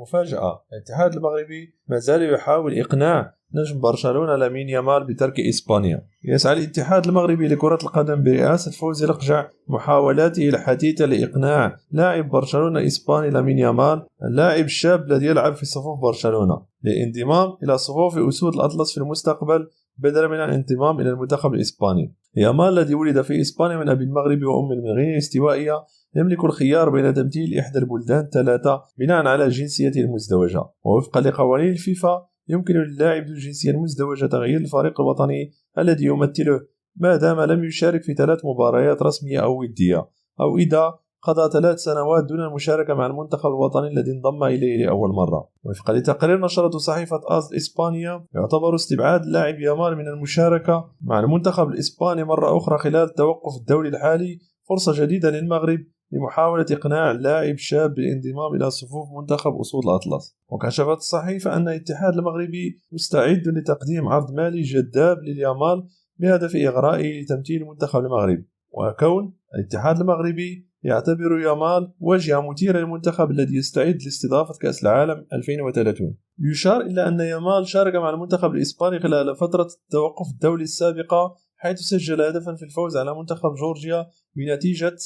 مفاجأة، الاتحاد المغربي ما زال يحاول إقناع نجم برشلونة لامين يامال بترك إسبانيا. يسعى الاتحاد المغربي لكرة القدم برئاسة فوزي القجع محاولاته الحثيثة لإقناع لاعب برشلونة الإسباني لامين يامال اللاعب الشاب الذي يلعب في صفوف برشلونة للانضمام إلى صفوف أسود الأطلس في المستقبل بدلا من الانضمام إلى المنتخب الإسباني. يامال الذي ولد في إسبانيا من أب مغربي وأم من غينيا الاستوائية يملك الخيار بين تمثيل إحدى البلدان الثلاثة بناء على جنسيته المزدوجة، ووفقا لقوانين الفيفا يمكن للاعب ذو الجنسية المزدوجة تغيير الفريق الوطني الذي يمثله ما دام لم يشارك في 3 مباريات رسمية أو ودية، أو إذا قضى 3 سنوات دون المشاركة مع المنتخب الوطني الذي انضم إليه لأول مرة. وفقا لتقرير نشرته صحيفة آز إسبانيا يعتبر استبعاد اللاعب يامال من المشاركة مع المنتخب الإسباني مرة أخرى خلال التوقف الدولي الحالي فرصة جديدة للمغرب لمحاولة إقناع اللاعب شاب بالانضمام إلى صفوف منتخب أسود الأطلس. وكشفت الصحيفة أن الاتحاد المغربي مستعد لتقديم عرض مالي جذاب لليامال بهدف إغرائه لتمثيل المنتخب المغربي، وكون الاتحاد المغربي يعتبر يامال واجهة مثيرة للمنتخب الذي يستعد لاستضافة كأس العالم 2030. يشار إلى أن يامال شارك مع المنتخب الإسباني خلال فترة التوقف الدولي السابقة، حيث سجل هدفا في الفوز على منتخب جورجيا بنتيجة 7-1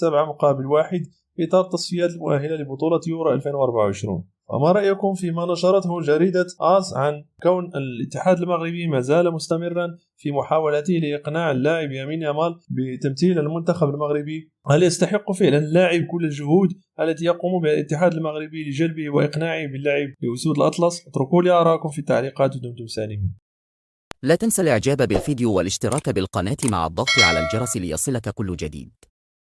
في إطار التصفيات المؤهلة لبطولة يورو 2024. وما رأيكم فيما نشرته جريدة آس عن كون الاتحاد المغربي ما زال مستمرا في محاولته لإقناع اللاعب يامين يامال بتمثيل المنتخب المغربي؟ هل يستحق فعلا اللاعب كل الجهود التي يقوم بها الاتحاد المغربي لجلبه وإقناعه باللعب لأسود الأطلس؟ اتركوا لي آراءكم في التعليقات ودمتم سالمين. لا تنسى الاعجاب بالفيديو والاشتراك بالقناة مع الضغط على الجرس ليصلك كل جديد.